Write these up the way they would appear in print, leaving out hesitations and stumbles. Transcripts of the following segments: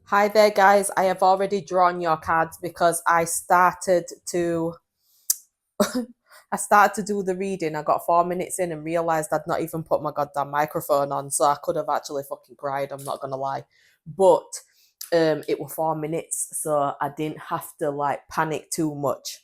Hi there, guys. I have already drawn your cards because I started to do the reading. I got 4 minutes in and realized I'd not even put my goddamn microphone on, so I could have actually fucking cried. I'm not gonna lie, but it was 4 minutes, so I didn't have to like panic too much.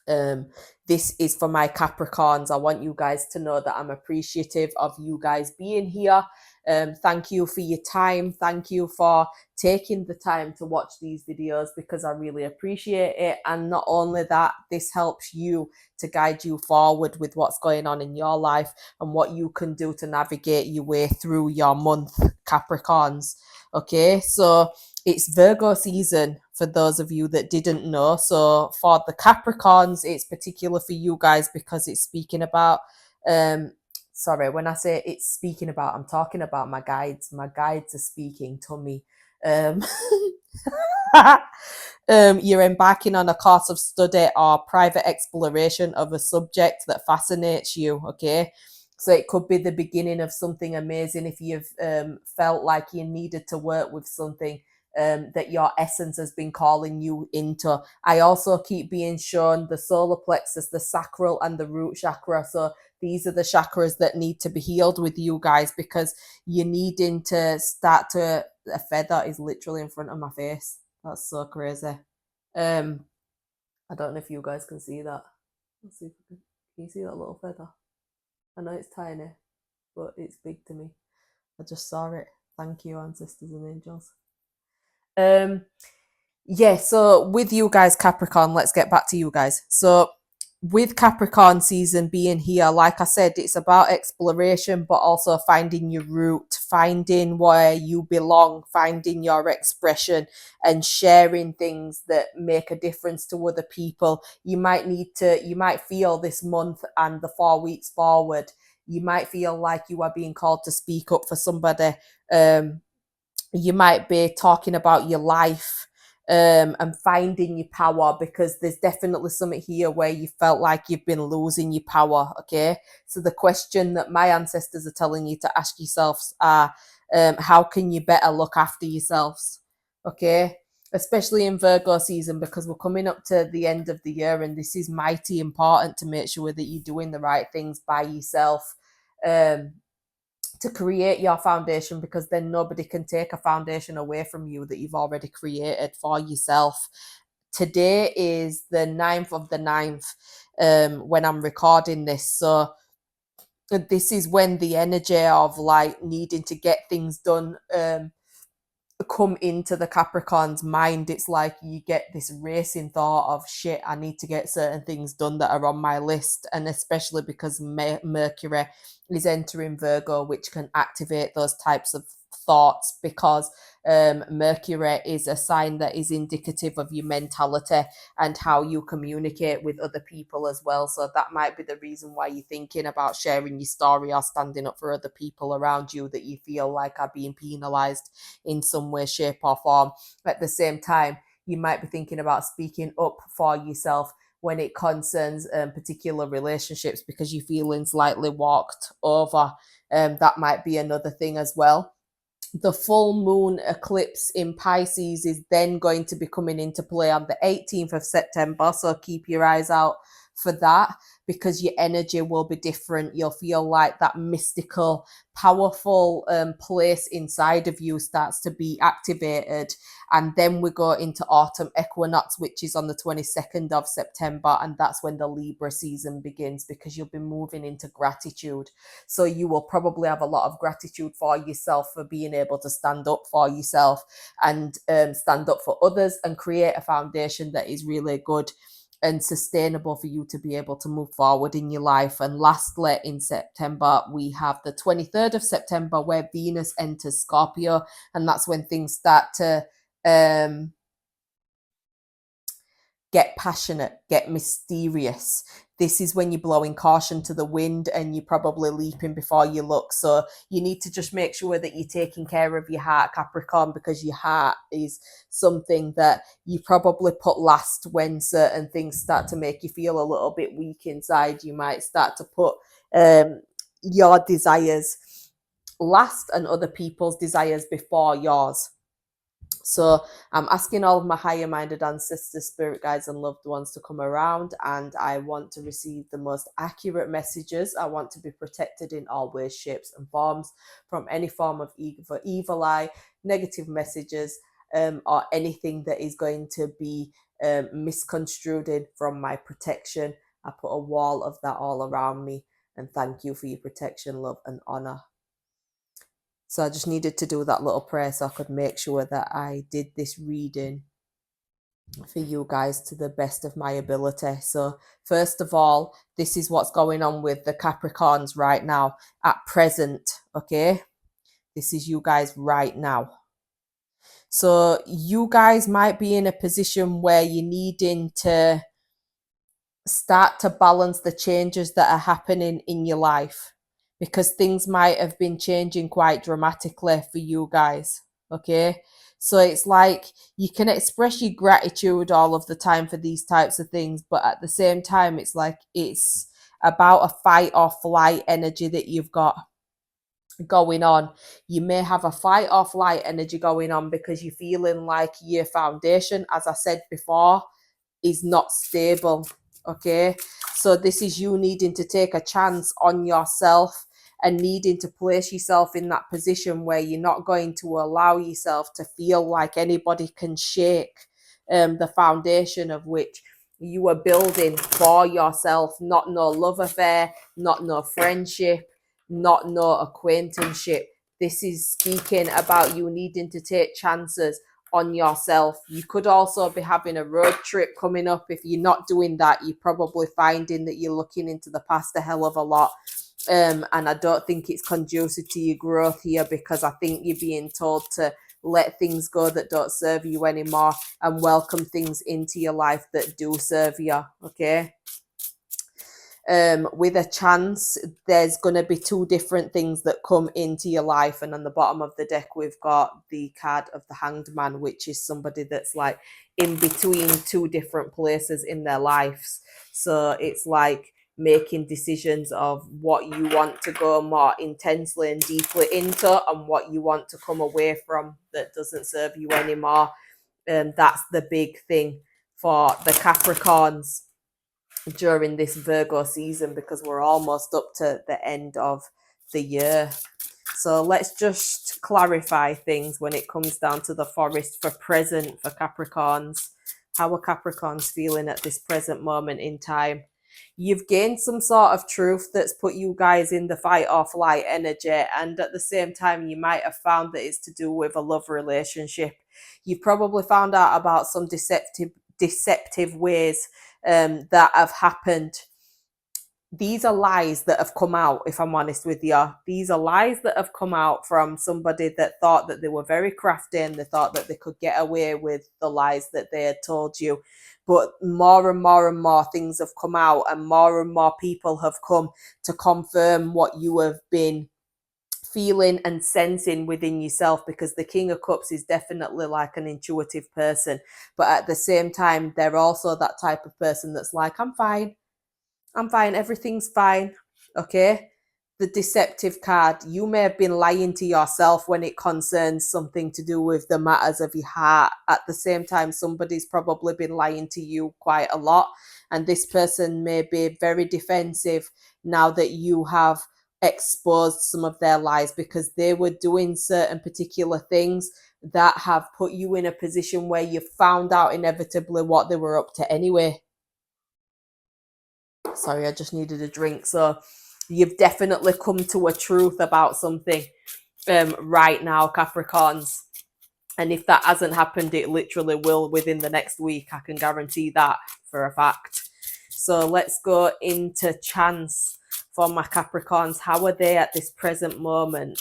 Um, this is for my Capricorns. I want you guys to know that I'm appreciative of you guys being here. Thank you for your time. Thank you for taking the time to watch these videos because I really appreciate it. And not only that, this helps you to guide you forward with what's going on in your life and what you can do to navigate your way through your month, Capricorns. Okay, so it's Virgo season for those of you that didn't know. So for the Capricorns, it's particular for you guys because it's speaking about sorry, when I say it's speaking about, I'm talking about my guides. My guides are speaking to me. Um you're embarking on a course of study or private exploration of a subject that fascinates you, okay? So it could be the beginning of something amazing if you've felt like you needed to work with something that your essence has been calling you into. I also keep being shown the solar plexus, the sacral, and the root chakra. So these are the chakras that need to be healed with you guys because you're needing to start to. A feather is literally in front of my face. That's so crazy. Um, I don't know if you guys can see that. Let's see if can you see that little feather? I know it's tiny, but it's big to me. I just saw it. Thank you, ancestors and angels. Um, yeah, so with you guys, Capricorn, let's get back to you guys. So with Capricorn season being here, like I said, it's about exploration, but also finding your root, finding where you belong, finding your expression, and sharing things that make a difference to other people. You might feel this month and the 4 weeks forward, you might feel like you are being called to speak up for somebody. You might be talking about your life and finding your power because there's definitely something here where you felt like you've been losing your power. Okay, so the question that my ancestors are telling you to ask yourselves are how can you better look after yourselves? Okay, especially in Virgo season because we're coming up to the end of the year and this is mighty important to make sure that you're doing the right things by yourself. um to create your foundation because then nobody can take a foundation away from you that you've already created for yourself. Today is the 9th of the 9th when I'm recording this. So this is when the energy of like needing to get things done come into the Capricorn's mind. It's like you get this racing thought of shit, I need to get certain things done that are on my list. And especially because Mercury is entering Virgo, which can activate those types of thoughts because Mercury is a sign that is indicative of your mentality and how you communicate with other people as well. So that might be the reason why you're thinking about sharing your story or standing up for other people around you that you feel like are being penalized in some way, shape, or form. At the same time, you might be thinking about speaking up for yourself when it concerns particular relationships because you're feeling slightly walked over. That might be another thing as well. The full moon eclipse in Pisces is then going to be coming into play on the 18th of September. So keep your eyes out for that because your energy will be different. You'll feel like that mystical, powerful place inside of you starts to be activated. And then we go into autumn equinox, which is on the 22nd of September. And that's when the Libra season begins because you'll be moving into gratitude. So you will probably have a lot of gratitude for yourself for being able to stand up for yourself and stand up for others and create a foundation that is really good and sustainable for you to be able to move forward in your life. And lastly, in September, we have the 23rd of September where Venus enters Scorpio, and that's when things start to get passionate, get mysterious. This is when you're blowing caution to the wind and you're probably leaping before you look. So you need to just make sure that you're taking care of your heart, Capricorn, because your heart is something that you probably put last when certain things start to make you feel a little bit weak inside. You might start to put your desires last and other people's desires before yours. So I'm asking all of my higher minded ancestors, spirit guides, and loved ones to come around, and I want to receive the most accurate messages. I want to be protected in all ways, shapes, and forms from any form of evil eye, negative messages, or anything that is going to be misconstrued in from my protection. I put a wall of that all around me, and thank you for your protection, love, and honor. So I just needed to do that little prayer so I could make sure that I did this reading for you guys to the best of my ability. So first of all, this is what's going on with the Capricorns right now at present, okay? This is you guys right now. So you guys might be in a position where you're needing to start to balance the changes that are happening in your life, because things might have been changing quite dramatically for you guys. Okay. So it's like you can express your gratitude all of the time for these types of things, but at the same time, it's like it's about a fight or flight energy that you've got going on. You may have a fight or flight energy going on because you're feeling like your foundation, as I said before, is not stable. Okay, so this is you needing to take a chance on yourself and needing to place yourself in that position where you're not going to allow yourself to feel like anybody can shake the foundation of which you are building for yourself. Not no love affair, not no friendship, not no acquaintanceship. This is speaking about you needing to take chances on yourself. You could also be having a road trip coming up. If you're not doing that, you're probably finding that you're looking into the past a hell of a lot. And I don't think it's conducive to your growth here, because I think you're being told to let things go that don't serve you anymore and welcome things into your life that do serve you. Okay. With a chance, there's going to be two different things that come into your life, and on the bottom of the deck we've got the card of the Hanged Man, which is somebody that's like in between two different places in their lives. So it's like making decisions of what you want to go more intensely and deeply into and what you want to come away from that doesn't serve you anymore. That's the big thing for the Capricorns during this Virgo season, because we're almost up to the end of the year. So let's just clarify things when it comes down to the forest for present for Capricorns. How are Capricorns feeling at this present moment in time? You've gained some sort of truth that's put you guys in the fight or flight energy, and at the same time you might have found that it's to do with a love relationship. You've probably found out about some deceptive ways that have happened. These are lies that have come out, if I'm honest with you. These are lies that have come out from somebody that thought that they were very crafty and they thought that they could get away with the lies that they had told you. But more and more and more things have come out, and more people have come to confirm what you have been feeling and sensing within yourself, because the King of Cups is definitely like an intuitive person, but at the same time they're also that type of person that's like, I'm fine, everything's fine. Okay. The deceptive card, you may have been lying to yourself when it concerns something to do with the matters of your heart. At the same time, somebody's probably been lying to you quite a lot, and this person may be very defensive now that you have exposed some of their lies, because they were doing certain particular things that have put you in a position where you found out inevitably what they were up to anyway. Sorry, I just needed a drink. So you've definitely come to a truth about something right now, Capricorns. And if that hasn't happened, it literally will within the next week. I can guarantee that for a fact. So let's go into chance for my Capricorns. How are they at this present moment?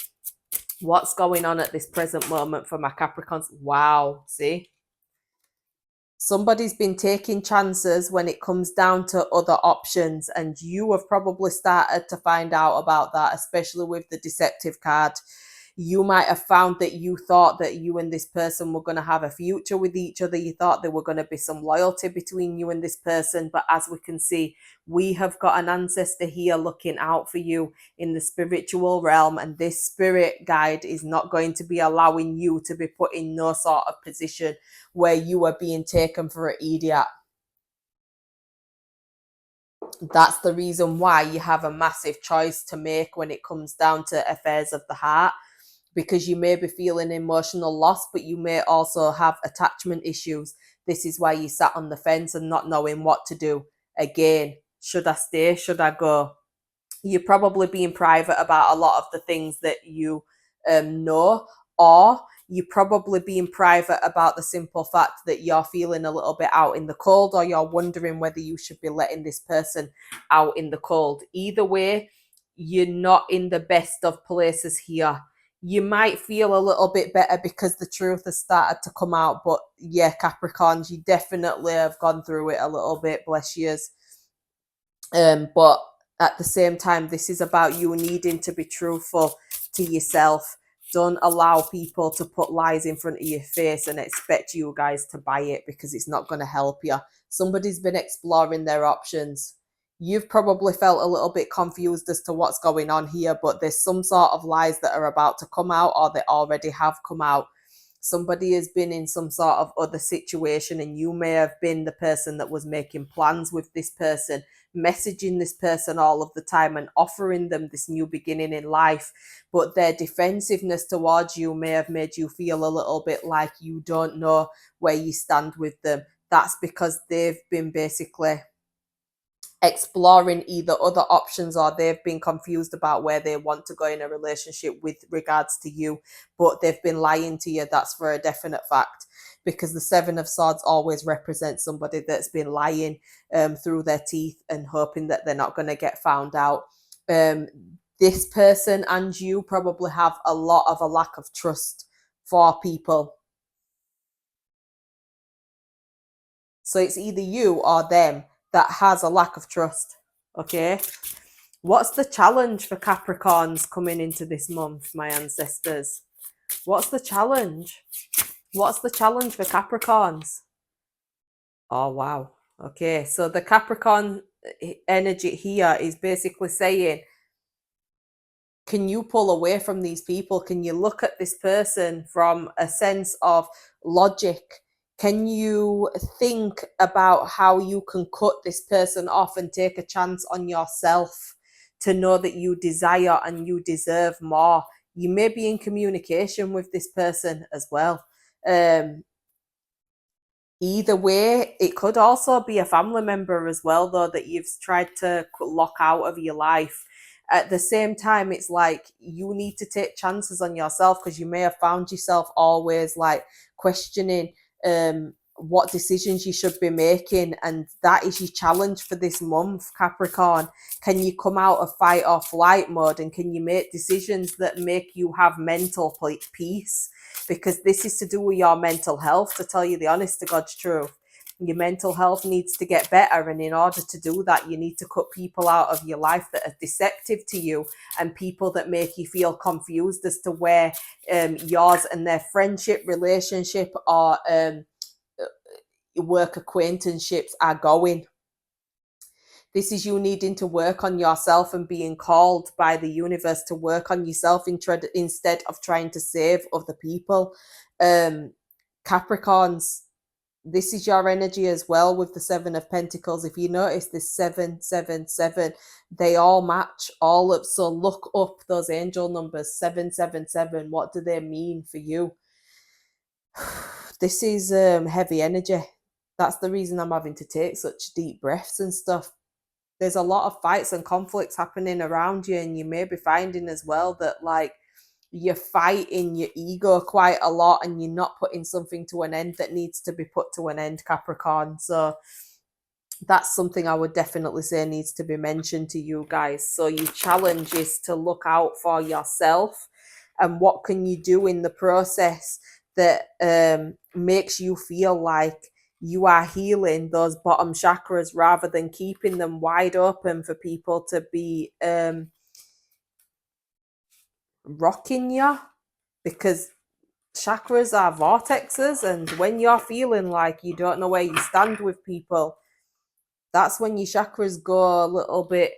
What's going on at this present moment for my Capricorns? Wow, see? Somebody's been taking chances when it comes down to other options, and you have probably started to find out about that, especially with the deceptive card. You might have found that you thought that you and this person were going to have a future with each other. You thought there were going to be some loyalty between you and this person. But as we can see, we have got an ancestor here looking out for you in the spiritual realm. And this spirit guide is not going to be allowing you to be put in no sort of position where you are being taken for an idiot. That's the reason why you have a massive choice to make when it comes down to affairs of the heart, because you may be feeling emotional loss, but you may also have attachment issues. This is why you sat on the fence and not knowing what to do. Again, should I stay? Should I go? You're probably being private about a lot of the things that you know, or you're probably being private about the simple fact that you're feeling a little bit out in the cold, or you're wondering whether you should be letting this person out in the cold. Either way, you're not in the best of places here. You might feel a little bit better because the truth has started to come out, but yeah, Capricorns, you definitely have gone through it a little bit, bless yous. But at the same time, this is about you needing to be truthful to yourself. Don't allow people to put lies in front of your face and expect you guys to buy it, because it's not going to help you. Somebody's been exploring their options. You've probably felt a little bit confused as to what's going on here, but there's some sort of lies that are about to come out, or they already have come out. Somebody has been in some sort of other situation, and you may have been the person that was making plans with this person, messaging this person all of the time and offering them this new beginning in life. But their defensiveness towards you may have made you feel a little bit like you don't know where you stand with them. That's because they've been basically exploring either other options, or they've been confused about where they want to go in a relationship with regards to you, but they've been lying to you. That's for a definite fact, because the Seven of Swords always represents somebody that's been lying through their teeth and hoping that they're not going to get found out. This person and you probably have a lot of a lack of trust for people. So it's either you or them that has a lack of trust. Okay. What's the challenge for Capricorns coming into this month, my ancestors? What's the challenge? What's the challenge for Capricorns? Oh, wow. Okay. So the Capricorn energy here is basically saying, can you pull away from these people? Can you look at this person from a sense of logic? Can you think about how you can cut this person off and take a chance on yourself to know that you desire and you deserve more? You may be in communication with this person as well. Either way, it could also be a family member as well, though, that you've tried to lock out of your life. At the same time, it's like you need to take chances on yourself, because you may have found yourself always like questioning what decisions you should be making, and that is your challenge for this month, Capricorn. Can you come out of fight or flight mode, and can you make decisions that make you have mental peace? Because this is to do with your mental health, to tell you the honest to God's truth. Your mental health needs to get better, and in order to do that, you need to cut people out of your life that are deceptive to you, and people that make you feel confused as to where yours and their friendship, relationship, or work acquaintanceships are going. This is you needing to work on yourself and being called by the universe to work on yourself instead of trying to save other people. Capricorns, this is your energy as well with the Seven of Pentacles. If you notice this 777, they all match all up. So look up those angel numbers, 777. What do they mean for you? This is heavy energy. That's the reason I'm having to take such deep breaths and stuff. There's a lot of fights and conflicts happening around you, and you may be finding as well that like you're fighting your ego quite a lot, and you're not putting something to an end that needs to be put to an end, Capricorn. So that's something I would definitely say needs to be mentioned to you guys. So your challenge is to look out for yourself, and what can you do in the process that makes you feel like you are healing those bottom chakras, rather than keeping them wide open for people to be rocking you. because chakras are vortexes, and when you're feeling like you don't know where you stand with people, that's when your chakras go a little bit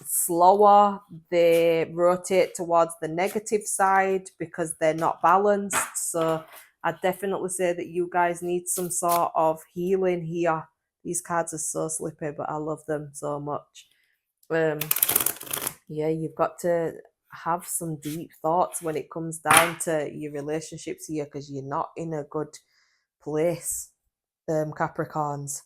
slower. They rotate towards the negative side because they're not balanced. So I definitely say that you guys need some sort of healing here. These cards are so slippy, but I love them so much. Yeah, you've got to have some deep thoughts when it comes down to your relationships here, because you're not in a good place, Capricorns.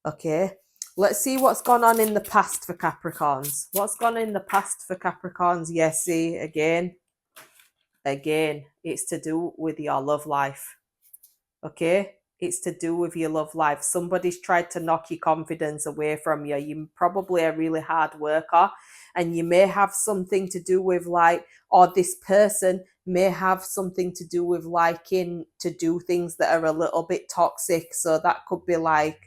Okay, let's see what's gone on in the past for Capricorns. What's gone in the past for Capricorns? Yes, see, again, it's to do with your love life. Okay, it's to do with your love life. Somebody's tried to knock your confidence away from you. You're probably a really hard worker, and you may have something to do with like, or this person may have something to do with liking to do things that are a little bit toxic. So that could be like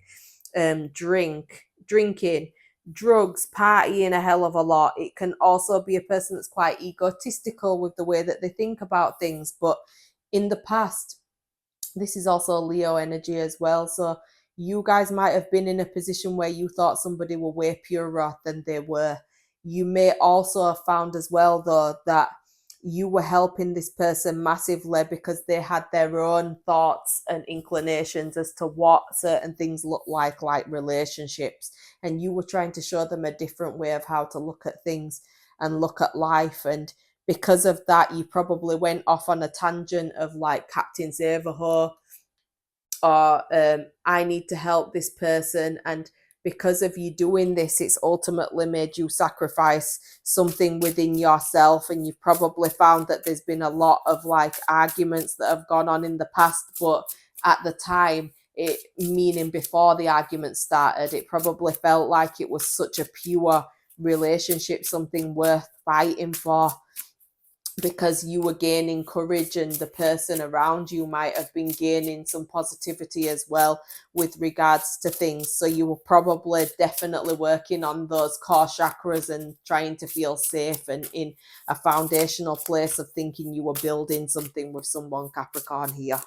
drinking, drugs, partying a hell of a lot. It can also be a person that's quite egotistical with the way that they think about things. But in the past, this is also Leo energy as well. So you guys might have been in a position where you thought somebody were way purer than they were. You may also have found as well, though, that you were helping this person massively because they had their own thoughts and inclinations as to what certain things look like relationships. And you were trying to show them a different way of how to look at things and look at life. And because of that, you probably went off on a tangent of like Captain Save-A-Ho, or I need to help this person. And because of you doing this, it's ultimately made you sacrifice something within yourself. And you've probably found that there's been a lot of like arguments that have gone on in the past, but at the time, it meaning before the argument started, it probably felt like it was such a pure relationship, something worth fighting for, because you were gaining courage and the person around you might have been gaining some positivity as well with regards to things. So you were probably definitely working on those core chakras and trying to feel safe and in a foundational place of thinking you were building something with someone, Capricorn, here.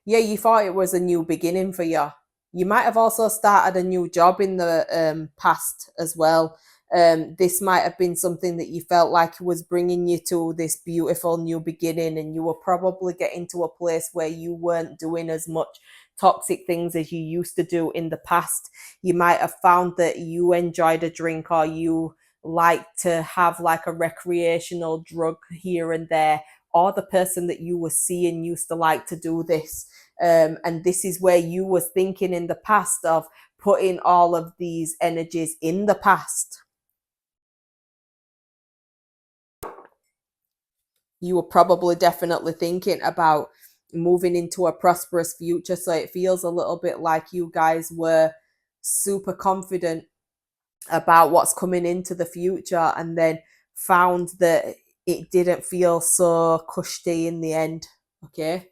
Yeah, you thought it was a new beginning for you. You might have also started a new job in the past as well. This might have been something that you felt like was bringing you to this beautiful new beginning, and you were probably getting to a place where you weren't doing as much toxic things as you used to do in the past. You might have found that you enjoyed a drink, or you like to have like a recreational drug here and there, or the person that you were seeing used to like to do this. And this is where you was thinking in the past of putting all of these energies in the past. You were probably definitely thinking about moving into a prosperous future. So it feels a little bit like you guys were super confident about what's coming into the future, and then found that it didn't feel so cushy in the end. Okay.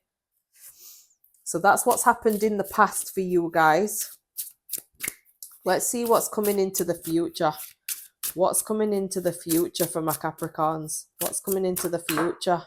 So that's what's happened in the past for you guys. Let's see what's coming into the future. What's coming into the future for my Capricorns? What's coming into the future?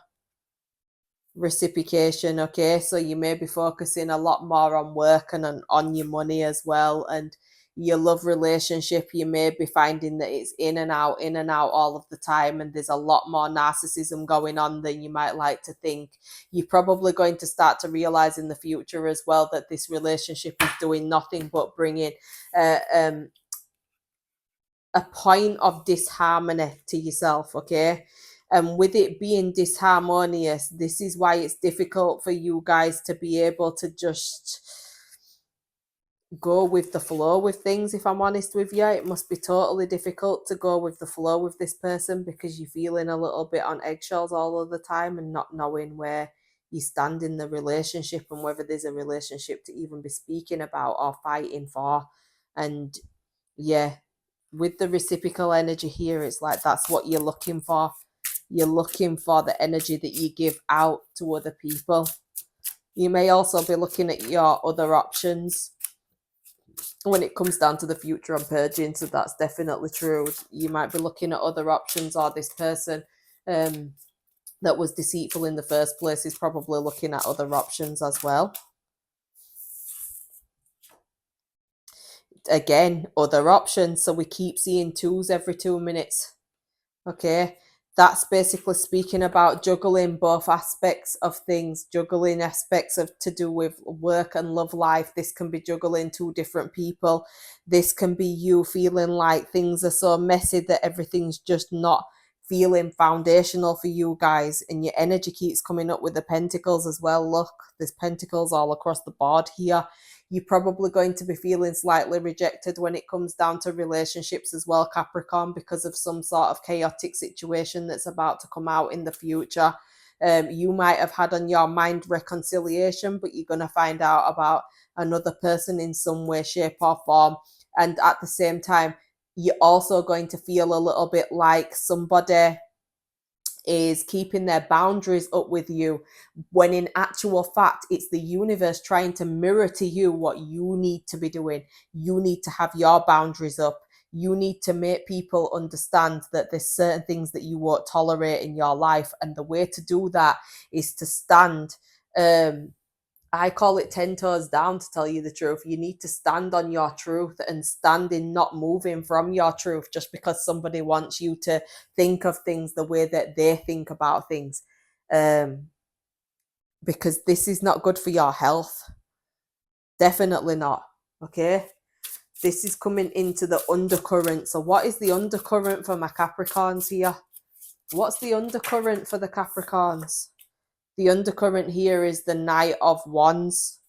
Reciprocation. Okay, so you may be focusing a lot more on work and on your money as well, and your love relationship. You may be finding that it's in and out all of the time, and there's a lot more narcissism going on than you might like to think. You're probably going to start to realize in the future as well that this relationship is doing nothing but bringing a point of disharmony to yourself. Okay, and with it being disharmonious, this is why it's difficult for you guys to be able to just go with the flow with things. If I'm honest with you, it must be totally difficult to go with the flow with this person, because you're feeling a little bit on eggshells all of the time and not knowing where you stand in the relationship and whether there's a relationship to even be speaking about or fighting for. And yeah, with the reciprocal energy here, it's like that's what you're looking for. You're looking for the energy that you give out to other people. You may also be looking at your other options. when it comes down to the future, I'm purging, so that's definitely true. You might be looking at other options, or this person that was deceitful in the first place is probably looking at other options as well. Again, other options. So we keep seeing twos every 2 minutes. Okay. That's basically speaking about juggling both aspects of things, juggling aspects of to do with work and love life. This can be juggling two different people. This can be you feeling like things are so messy that everything's just not feeling foundational for you guys, and your energy keeps coming up with the pentacles as well. Look, there's pentacles all across the board here. You're probably going to be feeling slightly rejected when it comes down to relationships as well, Capricorn, because of some sort of chaotic situation that's about to come out in the future. You might have had on your mind reconciliation, but you're going to find out about another person in some way, shape, or form. And at the same time, you're also going to feel a little bit like somebody is keeping their boundaries up with you, when in actual fact it's the universe trying to mirror to you what you need to be doing. You need to have your boundaries up. You need to make people understand that there's certain things that you won't tolerate in your life, and the way to do that is to stand, I call it 10 toes down, to tell you the truth. You need to stand on your truth and stand in not moving from your truth just because somebody wants you to think of things the way that they think about things. Because this is not good for your health. Definitely not. Okay. This is coming into the undercurrent. So what is the undercurrent for my Capricorns here? What's the undercurrent for the Capricorns? The undercurrent here is the Knight of Wands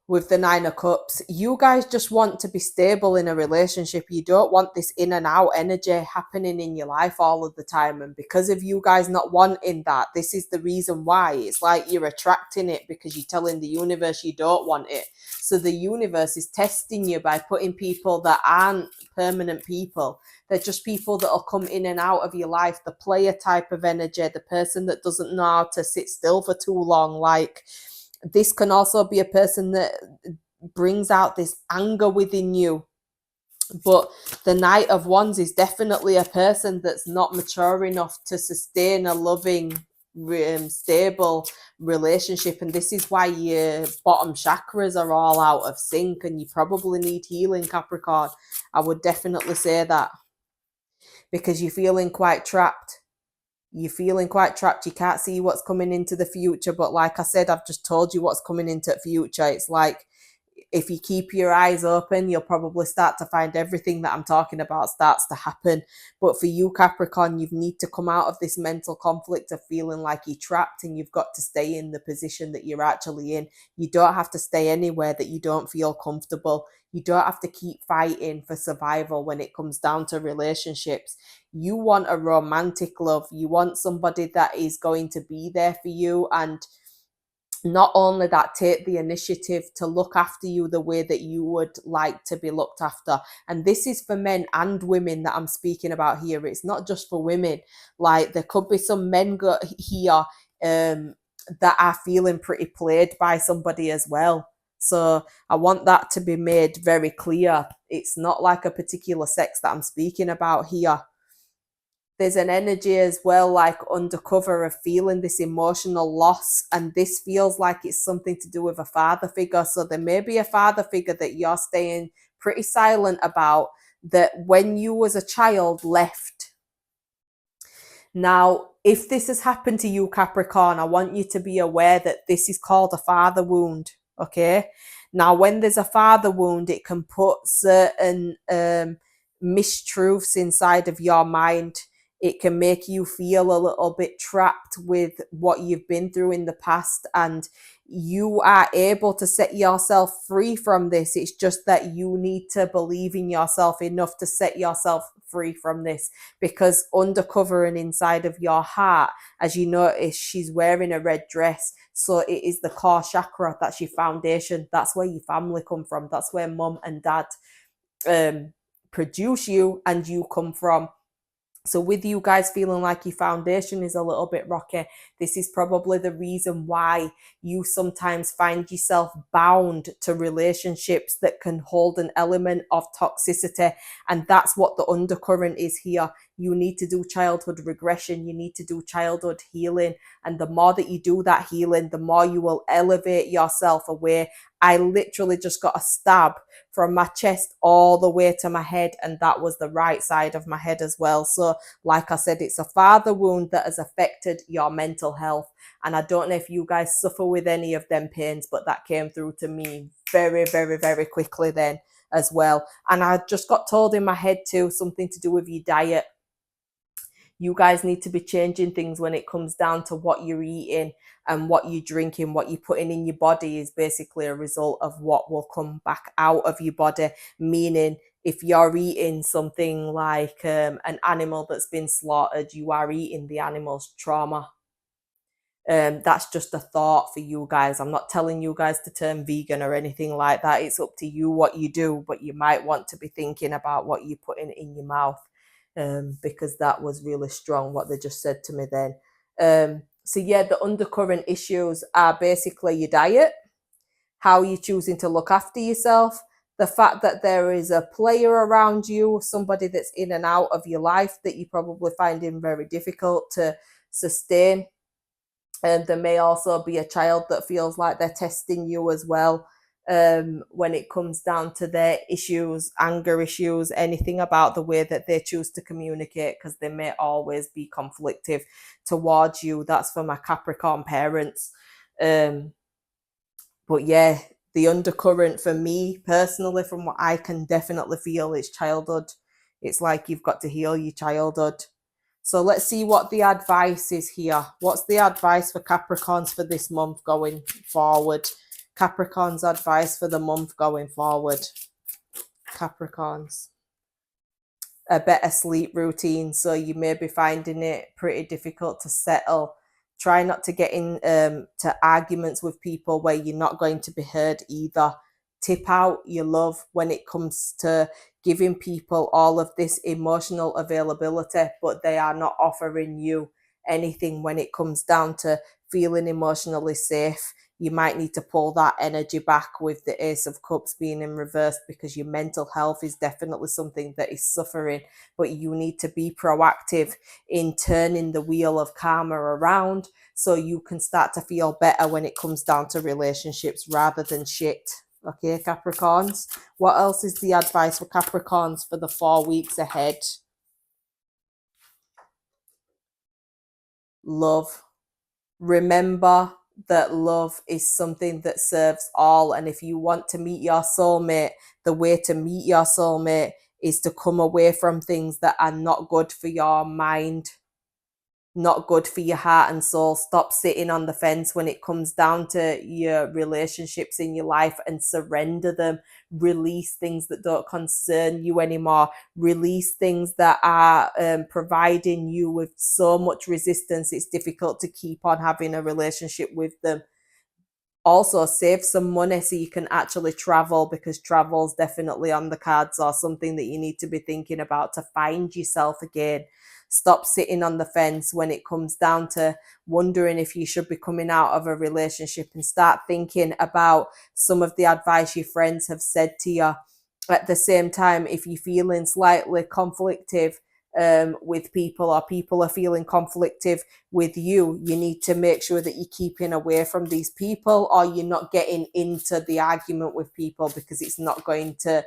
with the Nine of Cups. You guys just want to be stable in a relationship. You don't want this in and out energy happening in your life all of the time. And because of you guys not wanting that, this is the reason why. It's like you're attracting it because you're telling the universe you don't want it. So the universe is testing you by putting people that aren't permanent people. They're just people that will come in and out of your life. The player type of energy, the person that doesn't know how to sit still for too long. Like, this can also be a person that brings out this anger within you. But the Knight of Wands is definitely a person that's not mature enough to sustain a loving, stable relationship. And this is why your bottom chakras are all out of sync, and you probably need healing, Capricorn. I would definitely say that, because you're feeling quite trapped. You're feeling quite trapped. You can't see what's coming into the future. But like I said, I've just told you what's coming into the future. It's like, if you keep your eyes open, you'll probably start to find everything that I'm talking about starts to happen. But for you, Capricorn, you need to come out of this mental conflict of feeling like you're trapped, and you've got to stay in the position that you're actually in. You don't have to stay anywhere that you don't feel comfortable. You don't have to keep fighting for survival when it comes down to relationships. You want a romantic love. You want somebody that is going to be there for you, and not only that, take the initiative to look after you the way that you would like to be looked after. And this is for men and women that I'm speaking about here. It's not just for women. Like, there could be some men here that are feeling pretty played by somebody as well. So I want that to be made very clear. It's not like a particular sex that I'm speaking about here. There's an energy as well, like undercover, of feeling this emotional loss. And this feels like it's something to do with a father figure. So there may be a father figure that you're staying pretty silent about, that when you was a child left. Now, if this has happened to you, Capricorn, I want you to be aware that this is called a father wound. Okay. Now, when there's a father wound, it can put certain mistruths inside of your mind. It can make you feel a little bit trapped with what you've been through in the past, and you are able to set yourself free from this. It's just that you need to believe in yourself enough to set yourself free from this, because undercover and inside of your heart, as you notice, she's wearing a red dress. So it is the core chakra. That's your foundation. That's where your family come from. That's where mum and dad produce you and you come from. So with you guys feeling like your foundation is a little bit rocky, this is probably the reason why you sometimes find yourself bound to relationships that can hold an element of toxicity. And that's what the undercurrent is here. You need to do childhood regression. You need to do childhood healing. And the more that you do that healing, the more you will elevate yourself away. I literally just got a stab from my chest all the way to my head, and that was the right side of my head as well. So like I said, it's a father wound that has affected your mental health. And I don't know if you guys suffer with any of them pains, but that came through to me very, very, very quickly then as well. And I just got told in my head too, something to do with your diet. You guys need to be changing things when it comes down to what you're eating and what you're drinking. What you're putting in your body is basically a result of what will come back out of your body. Meaning, if you're eating something like an animal that's been slaughtered, you are eating the animal's trauma. That's just a thought for you guys. I'm not telling you guys to turn vegan or anything like that. It's up to you what you do, but you might want to be thinking about what you're putting in your mouth, because that was really strong what they just said to me then. So yeah, the undercurrent issues are basically your diet, how you're choosing to look after yourself, the fact that there is a player around you, somebody that's in and out of your life that you're probably finding very difficult to sustain. And there may also be a child that feels like they're testing you as well, when it comes down to their issues, anger issues, anything about the way that they choose to communicate, because they may always be conflictive towards you. That's for my Capricorn parents. But yeah, the undercurrent for me personally, from what I can definitely feel, is childhood. It's like you've got to heal your childhood. So let's see what the advice is here. What's the advice for Capricorns for this month going forward? Capricorn's advice for the month going forward. Capricorns. A better sleep routine. So you may be finding it pretty difficult to settle. Try not to get in to arguments with people where you're not going to be heard either. Tip out your love when it comes to giving people all of this emotional availability, but they are not offering you anything when it comes down to feeling emotionally safe. You might need to pull that energy back with the Ace of Cups being in reverse, because your mental health is definitely something that is suffering, but you need to be proactive in turning the wheel of karma around so you can start to feel better when it comes down to relationships rather than shit. Okay, Capricorns. What else is the advice for Capricorns for the 4 weeks ahead? Love. Remember that love is something that serves all. And if you want to meet your soulmate, the way to meet your soulmate is to come away from things that are not good for your mind, not good for your heart and soul. Stop sitting on the fence when it comes down to your relationships in your life, and surrender them. Release things that don't concern you anymore. Release things that are providing you with so much resistance it's difficult to keep on having a relationship with them. Also, save some money so you can actually travel, because travel's definitely on the cards, or something that you need to be thinking about to find yourself again. Stop sitting on the fence when it comes down to wondering if you should be coming out of a relationship, and start thinking about some of the advice your friends have said to you. At the same time, if you're feeling slightly conflictive with people, or people are feeling conflictive with you, you need to make sure that you're keeping away from these people, or you're not getting into the argument with people, because it's not going to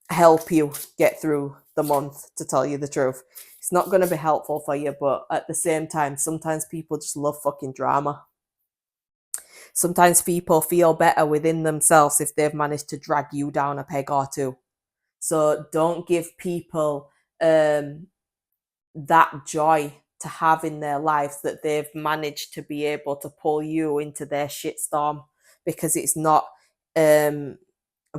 help you get through the month, to tell you the truth. It's not going to be helpful for you, but at the same time, sometimes people just love fucking drama. Sometimes people feel better within themselves if they've managed to drag you down a peg or two. So don't give people that joy to have in their lives, that they've managed to be able to pull you into their shitstorm, because it's not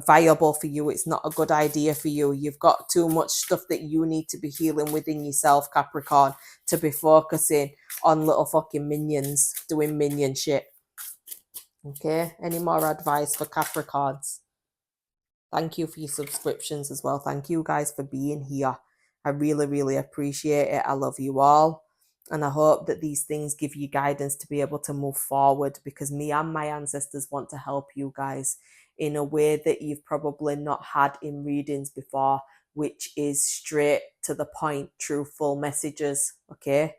viable for you. It's not a good idea for you. You've got too much stuff that you need to be healing within yourself, Capricorn, to be focusing on little fucking minions doing minion shit. Okay, any more advice for Capricorns? Thank you for your subscriptions as well. Thank you guys for being here. I really, really appreciate it. I love you all. And I hope that these things give you guidance to be able to move forward, because me and my ancestors want to help you guys in a way that you've probably not had in readings before, which is straight to the point, truthful messages. Okay.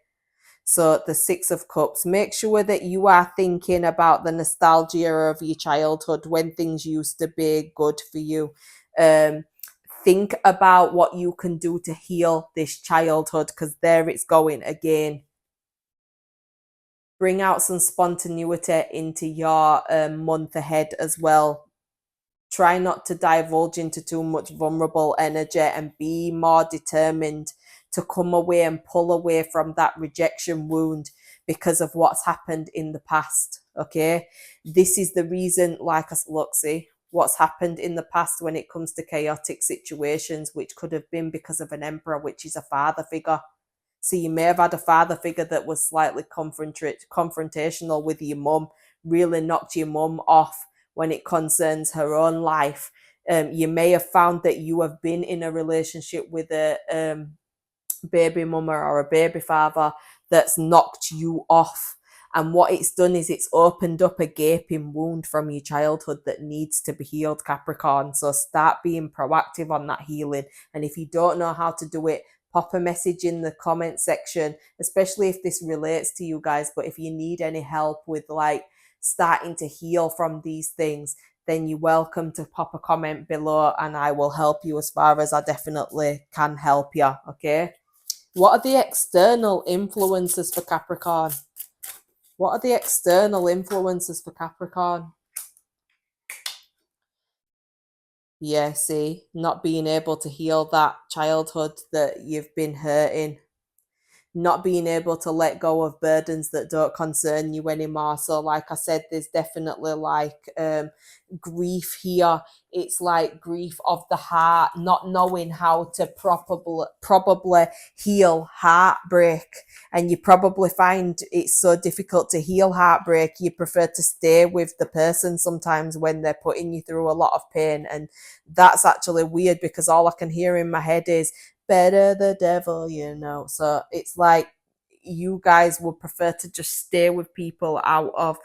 So the Six of Cups, make sure that you are thinking about the nostalgia of your childhood when things used to be good for you. Think about what you can do to heal this childhood, because there it's going again. Bring out some spontaneity into your month ahead as well. Try not to divulge into too much vulnerable energy, and be more determined to come away and pull away from that rejection wound because of what's happened in the past. Okay, this is the reason, like us, look, see what's happened in the past when it comes to chaotic situations, which could have been because of an emperor, which is a father figure. So you may have had a father figure that was slightly confrontational with your mum, really knocked your mum off when it concerns her own life. You may have found that you have been in a relationship with a baby mama or a baby father that's knocked you off. And what it's done is it's opened up a gaping wound from your childhood that needs to be healed, Capricorn. So start being proactive on that healing. And if you don't know how to do it, pop a message in the comment section, especially if this relates to you guys. But if you need any help with like starting to heal from these things, then you're welcome to pop a comment below and I will help you as far as I definitely can help you. Okay. What are the external influences for Capricorn? What are the external influences for Capricorn? Yeah, see, not being able to heal that childhood that you've been hurting, not being able to let go of burdens that don't concern you anymore. So like I said, there's definitely like grief here. It's like grief of the heart, not knowing how to probably heal heartbreak. And you probably find it's so difficult to heal heartbreak, you prefer to stay with the person sometimes when they're putting you through a lot of pain. And that's actually weird, because all I can hear in my head is better the devil, you know. So it's like you guys would prefer to just stay with people out of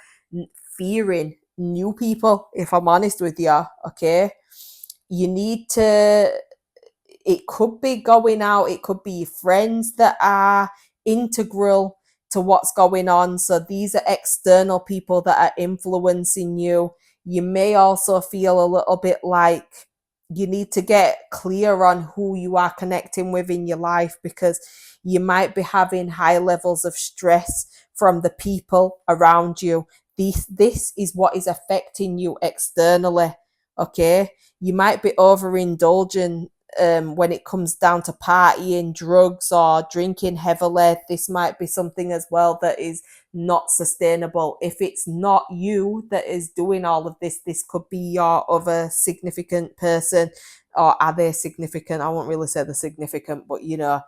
fearing new people, if I'm honest with you. Okay, you need to, it could be going out, it could be friends that are integral to what's going on. So these are external people that are influencing you. You may also feel a little bit like you need to get clear on who you are connecting with in your life, because you might be having high levels of stress from the people around you. This is what is affecting you externally. Okay, you might be overindulging when it comes down to partying, drugs, or drinking heavily. This might be something as well that is not sustainable. If it's not you that is doing all of this could be your other significant person. Or are they significant? I won't really say they're significant, but you know,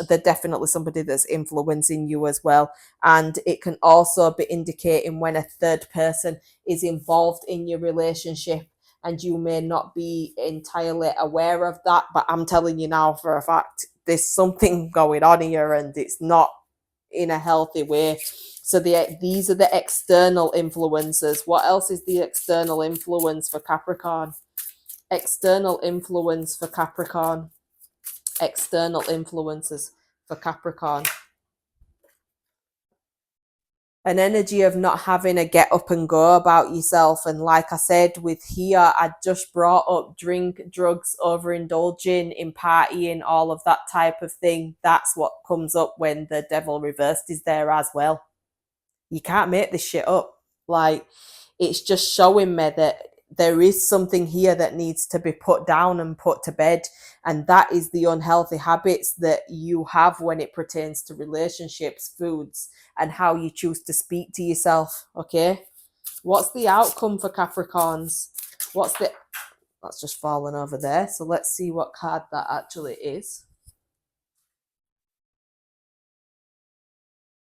they're definitely somebody that's influencing you as well. And it can also be indicating when a third person is involved in your relationship, and you may not be entirely aware of that. But I'm telling you now for a fact, there's something going on here, and it's not in a healthy way. So these are the external influences. What else is the external influence for Capricorn? External influence for Capricorn. External influences for Capricorn. An energy of not having a get up and go about yourself. And like I said, with here, I just brought up drink, drugs, overindulging in partying, all of that type of thing. That's what comes up when the devil reversed is there as well. You can't make this shit up. Like, it's just showing me that there is something here that needs to be put down and put to bed. And that is the unhealthy habits that you have when it pertains to relationships, foods, and how you choose to speak to yourself. Okay. What's the outcome for Capricorns? What's the, that's just fallen over there. So let's see what card that actually is.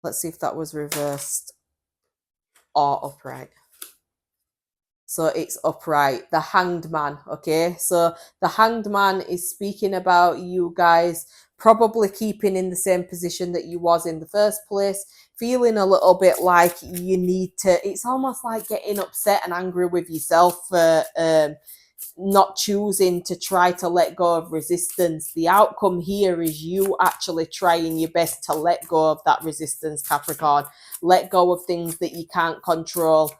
Let's see if that was reversed or upright. So it's upright. The Hanged Man. Okay. So the Hanged Man is speaking about you guys probably keeping in the same position that you was in the first place, feeling a little bit like you need to, it's almost like getting upset and angry with yourself for not choosing to try to let go of resistance. The outcome here is you actually trying your best to let go of that resistance, Capricorn. Let go of things that you can't control.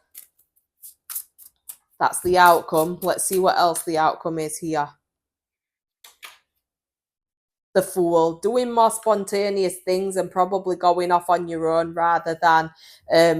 That's the outcome. Let's see what else the outcome is here. The Fool, doing more spontaneous things and probably going off on your own rather than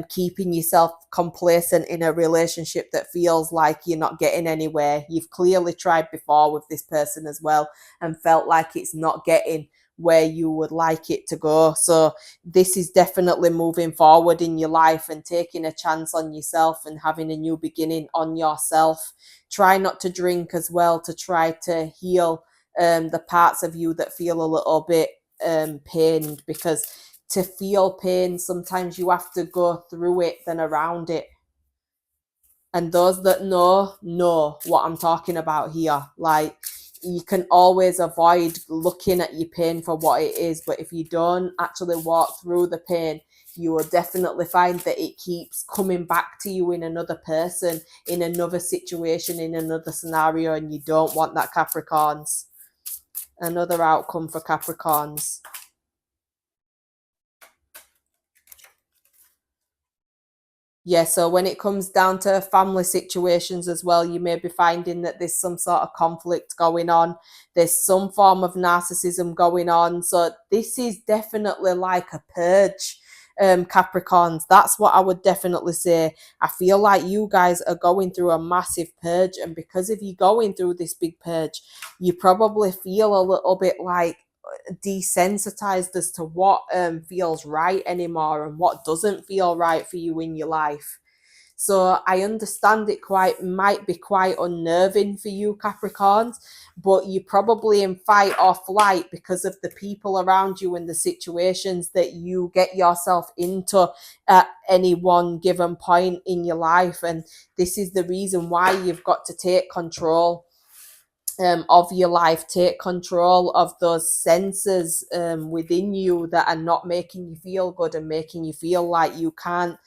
keeping yourself complacent in a relationship that feels like you're not getting anywhere. You've clearly tried before with this person as well and felt like it's not getting where you would like it to go. So this is definitely moving forward in your life and taking a chance on yourself and having a new beginning on yourself. Try not to drink as well, to try to heal the parts of you that feel a little bit pained, because to feel pain, sometimes you have to go through it than around it. And those that know what I'm talking about here. Like, you can always avoid looking at your pain for what it is, but if you don't actually walk through the pain, you will definitely find that it keeps coming back to you in another person, in another situation, in another scenario, and you don't want that, Capricorns. Another outcome for Capricorns. Yeah, so when it comes down to family situations as well, you may be finding that there's some sort of conflict going on. There's some form of narcissism going on. So this is definitely like a purge, Capricorns. That's what I would definitely say. I feel like you guys are going through a massive purge. And because of you going through this big purge, you probably feel a little bit like desensitized as to what feels right anymore and what doesn't feel right for you in your life. So I understand it might be quite unnerving for you, Capricorns, but you're probably in fight or flight because of the people around you and the situations that you get yourself into at any one given point in your life. And this is the reason why you've got to take control of your life. Take control of those senses within you that are not making you feel good and making you feel like you can't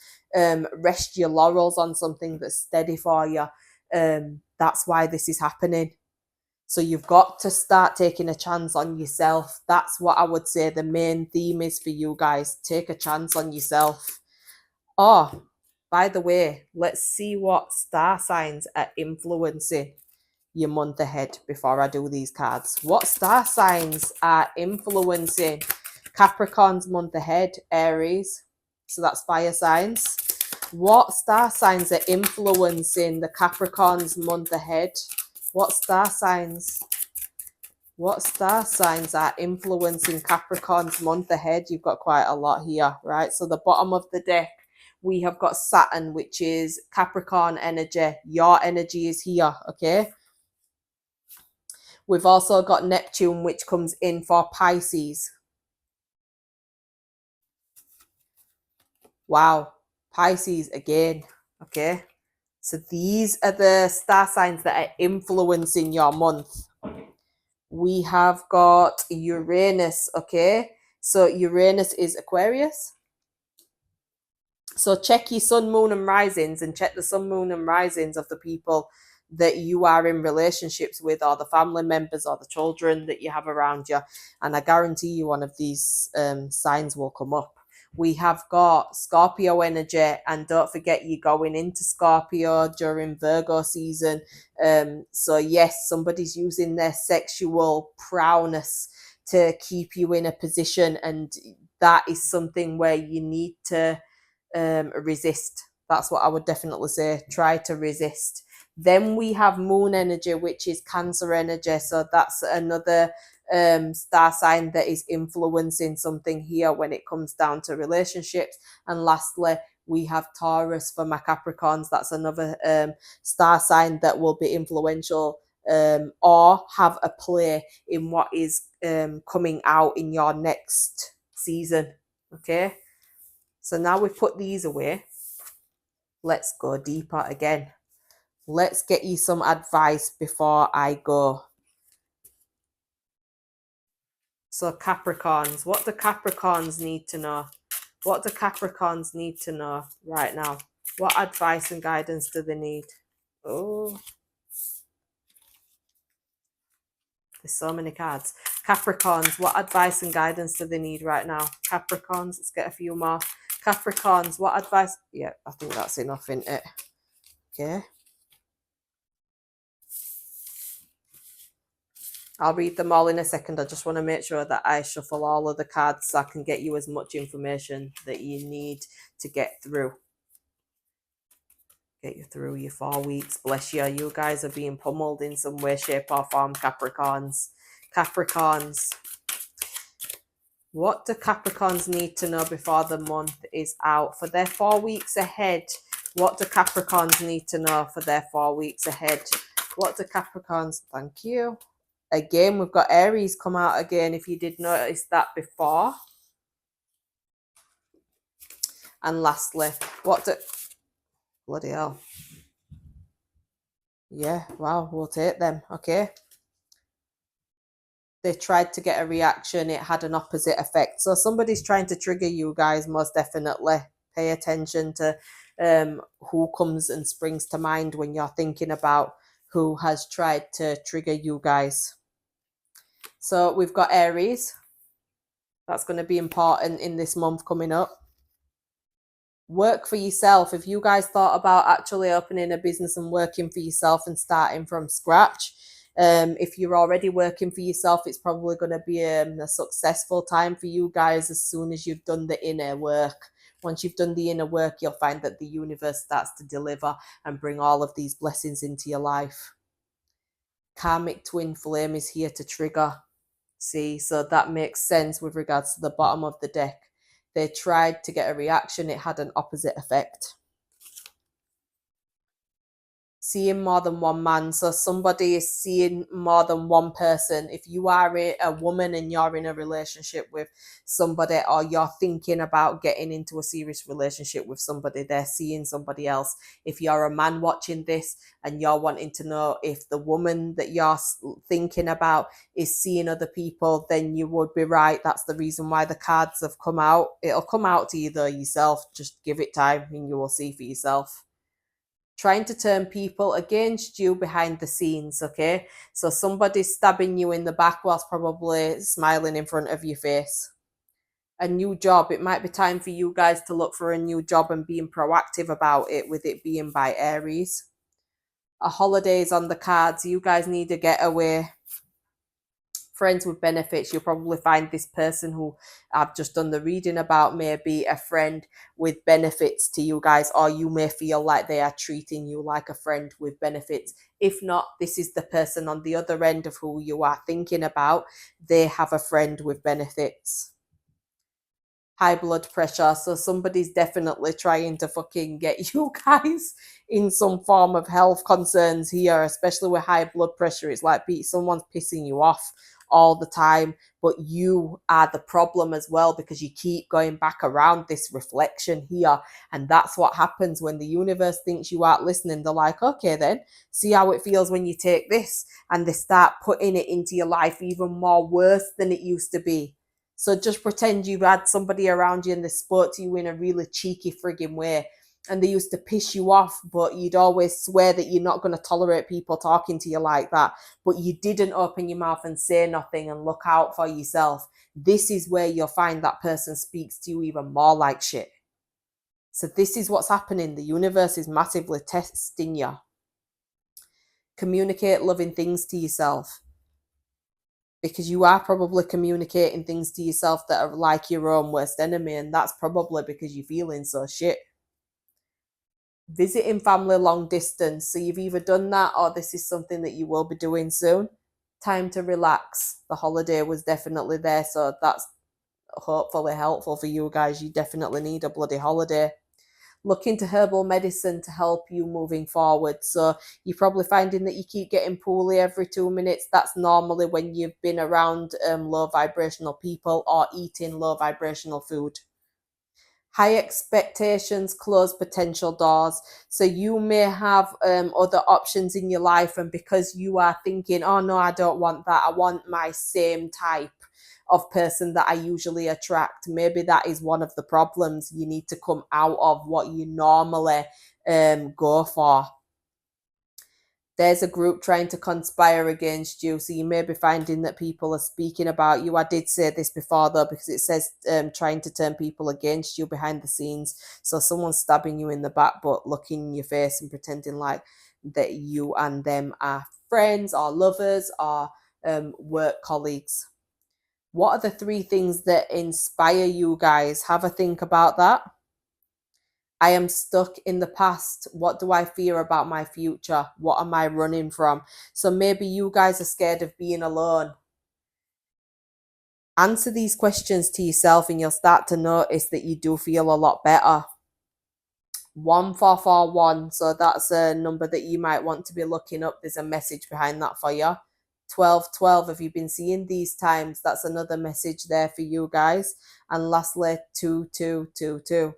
rest your laurels on something that's steady for you. That's why this is happening. So you've got to start taking a chance on yourself. That's what I would say the main theme is for you guys. Take a chance on yourself. Oh, by the way, let's see what star signs are influencing your month ahead before I do these cards. What star signs are influencing Capricorn's month ahead? Aries. So that's fire signs. What star signs are influencing the Capricorn's month ahead? What star signs? What star signs are influencing Capricorn's month ahead? You've got quite a lot here, right? So the bottom of the deck, we have got Saturn, which is Capricorn energy. Your energy is here, okay? We've also got Neptune, which comes in for Pisces. Wow, Pisces again, okay? So these are the star signs that are influencing your month. We have got Uranus, okay? So Uranus is Aquarius. So check your sun, moon, and risings, and check the sun, moon, and risings of the people that you are in relationships with, or the family members, or the children that you have around you. And I guarantee you one of these signs will come up. We have got Scorpio energy, and don't forget you're going into Scorpio during Virgo season. So yes, somebody's using their sexual prowess to keep you in a position, and that is something where you need to resist. That's what I would definitely say. Try to resist. Then we have moon energy, which is Cancer energy. So that's another star sign that is influencing something here when it comes down to relationships. And lastly, we have Taurus for my Capricorns. That's another star sign that will be influential or have a play in what is coming out in your next season. Okay. So now we've put these away. Let's go deeper again. Let's get you some advice before I go. So Capricorns, what do Capricorns need to know? What do Capricorns need to know right now? What advice and guidance do they need? Oh, there's so many cards. Capricorns, what advice and guidance do they need right now? Capricorns, let's get a few more. Capricorns, what advice? Yeah, I think that's enough, isn't it? Okay. I'll read them all in a second. I just want to make sure that I shuffle all of the cards so I can get you as much information that you need to get through. Get you through your 4 weeks. Bless you. You guys are being pummeled in some way, shape, or form, Capricorns. Capricorns. What do Capricorns need to know before the month is out? For their 4 weeks ahead, what do Capricorns need to know for their 4 weeks ahead? What do Capricorns... Thank you. Again, we've got Aries come out again, if you did notice that before. And lastly, what do... Bloody hell. Yeah, wow, we'll take them. Okay. They tried to get a reaction, it had an opposite effect. So somebody's trying to trigger you guys, most definitely. Pay attention to who comes and springs to mind when you're thinking about who has tried to trigger you guys. So we've got Aries. That's going to be important in this month coming up. Work for yourself. If you guys thought about actually opening a business and working for yourself and starting from scratch, if you're already working for yourself, it's probably going to be a successful time for you guys as soon as you've done the inner work. Once you've done the inner work, you'll find that the universe starts to deliver and bring all of these blessings into your life. Karmic twin flame is here to trigger. See, so that makes sense with regards to the bottom of the deck. They tried to get a reaction, it had an opposite effect. Seeing more than one man. So somebody is seeing more than one person. If you are a woman and you're in a relationship with somebody, or you're thinking about getting into a serious relationship with somebody, they're seeing somebody else. If you're a man watching this and you're wanting to know if the woman that you're thinking about is seeing other people, then you would be right. That's the reason why the cards have come out. It'll come out to you though yourself. Just give it time and you will see for yourself. Trying to turn people against you behind the scenes, okay? So somebody's stabbing you in the back whilst probably smiling in front of your face. A new job. It might be time for you guys to look for a new job and being proactive about it, with it being by Aries. A holiday's on the cards. You guys need a getaway. Friends with benefits. You'll probably find this person who I've just done the reading about may be a friend with benefits to you guys, or you may feel like they are treating you like a friend with benefits. If not, this is the person on the other end of who you are thinking about. They have a friend with benefits. High blood pressure. So somebody's definitely trying to fucking get you guys in some form of health concerns here, especially with high blood pressure. It's like someone's pissing you off all the time, but you are the problem as well, because you keep going back around this reflection here. And that's what happens when the universe thinks you aren't listening. They're like, okay then, see how it feels when you take this, and they start putting it into your life even more worse than it used to be. So just pretend you've had somebody around you and they spoke to you in a really cheeky frigging way, and they used to piss you off, but you'd always swear that you're not going to tolerate people talking to you like that, but you didn't open your mouth and say nothing and look out for yourself. This is where you'll find that person speaks to you even more like shit. So this is what's happening. The universe is massively testing you. Communicate loving things to yourself, because you are probably communicating things to yourself that are like your own worst enemy, and that's probably because you're feeling so shit. Visiting family long distance. So you've either done that, or this is something that you will be doing soon. Time to relax. The holiday was definitely there, so that's hopefully helpful for you guys. You definitely need a bloody holiday. Look into herbal medicine to help you moving forward. So you're probably finding that you keep getting poorly every 2 minutes. That's normally when you've been around low vibrational people or eating low vibrational food. High expectations close potential doors. So you may have other options in your life, and because you are thinking, oh no, I don't want that, I want my same type of person that I usually attract. Maybe that is one of the problems. You need to come out of what you normally go for. There's a group trying to conspire against you, so you may be finding that people are speaking about you. I did say this before though, because it says trying to turn people against you behind the scenes. So someone's stabbing you in the back but looking in your face and pretending like that you and them are friends or lovers or work colleagues. What are the 3 things that inspire you guys? Have a think about that. I am stuck in the past. What do I fear about my future? What am I running from? So maybe you guys are scared of being alone. Answer these questions to yourself and you'll start to notice that you do feel a lot better. 1441. So that's a number that you might want to be looking up. There's a message behind that for you. 1212. Have you been seeing these times? That's another message there for you guys. And lastly, 2222.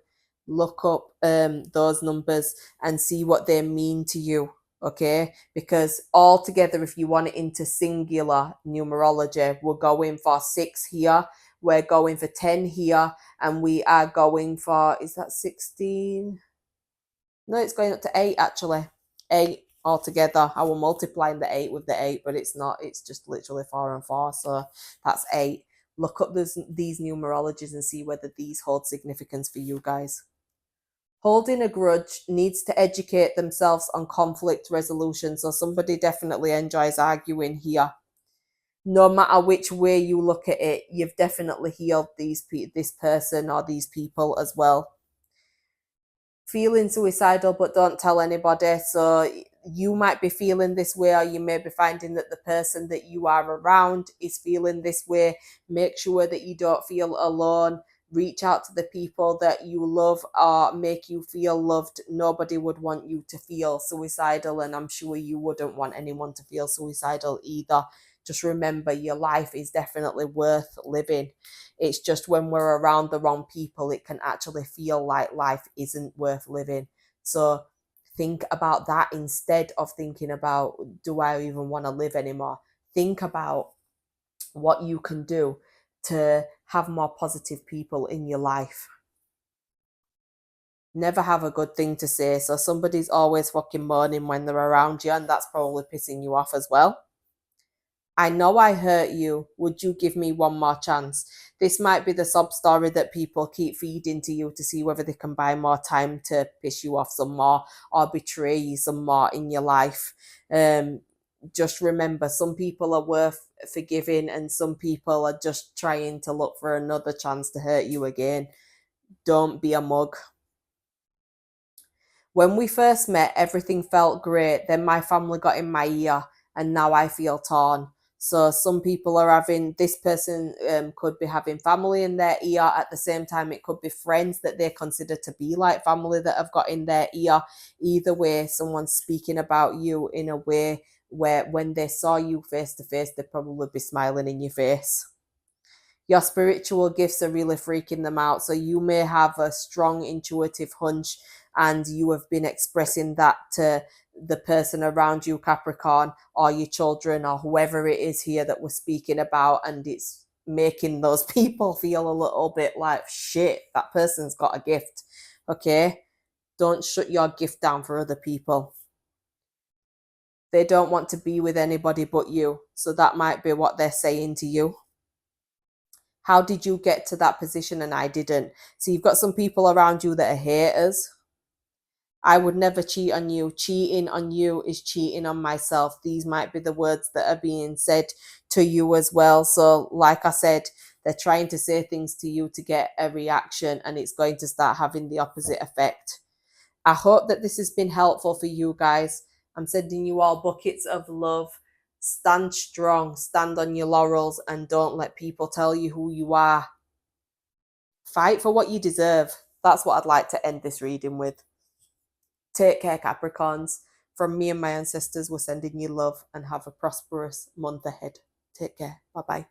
Look up those numbers and see what they mean to you. Okay, because altogether, if you want it into singular numerology, we're going for 6 here, we're going for 10 here, and we are going for, is that 16? No, it's going up to 8 actually. 8 altogether. I will multiplying the 8 with the 8, but it's not. It's just literally 4 and 4. So that's 8. Look up these numerologies and see whether these hold significance for you guys. Holding a grudge needs to educate themselves on conflict resolution. So somebody definitely enjoys arguing here. No matter which way you look at it, you've definitely healed this person or these people as well. Feeling suicidal but don't tell anybody. So you might be feeling this way, or you may be finding that the person that you are around is feeling this way. Make sure that you don't feel alone. Reach out to the people that you love or make you feel loved. Nobody would want you to feel suicidal, and I'm sure you wouldn't want anyone to feel suicidal either. Just remember, your life is definitely worth living. It's just when we're around the wrong people, it can actually feel like life isn't worth living. So think about that instead of thinking about, do I even want to live anymore? Think about what you can do to have more positive people in your life. Never have a good thing to say. So somebody's always fucking moaning when they're around you, and that's probably pissing you off as well. I know I hurt you. Would you give me one more chance? This might be the sob story that people keep feeding to you to see whether they can buy more time to piss you off some more or betray you some more in your life. Just remember, some people are worth forgiving and some people are just trying to look for another chance to hurt you again. Don't be a mug. When we first met, everything felt great. Then my family got in my ear and now I feel torn. So some people are having, this person could be having family in their ear. At the same time, it could be friends that they consider to be like family that have got in their ear. Either way, someone's speaking about you in a way where when they saw you face to face, they'd probably be smiling in your face. Your spiritual gifts are really freaking them out. So you may have a strong intuitive hunch and you have been expressing that to the person around you, Capricorn, or your children, or whoever it is here that we're speaking about, and it's making those people feel a little bit like, shit, that person's got a gift. Okay? Don't shut your gift down for other people. They don't want to be with anybody but you. So that might be what they're saying to you. How did you get to that position and I didn't? So you've got some people around you that are haters. I would never cheat on you. Cheating on you is cheating on myself. These might be the words that are being said to you as well. So like I said, they're trying to say things to you to get a reaction, and it's going to start having the opposite effect. I hope that this has been helpful for you guys. I'm sending you all buckets of love. Stand strong, stand on your laurels, and don't let people tell you who you are. Fight for what you deserve. That's what I'd like to end this reading with. Take care, Capricorns. From me and my ancestors, we're sending you love and have a prosperous month ahead. Take care. Bye-bye.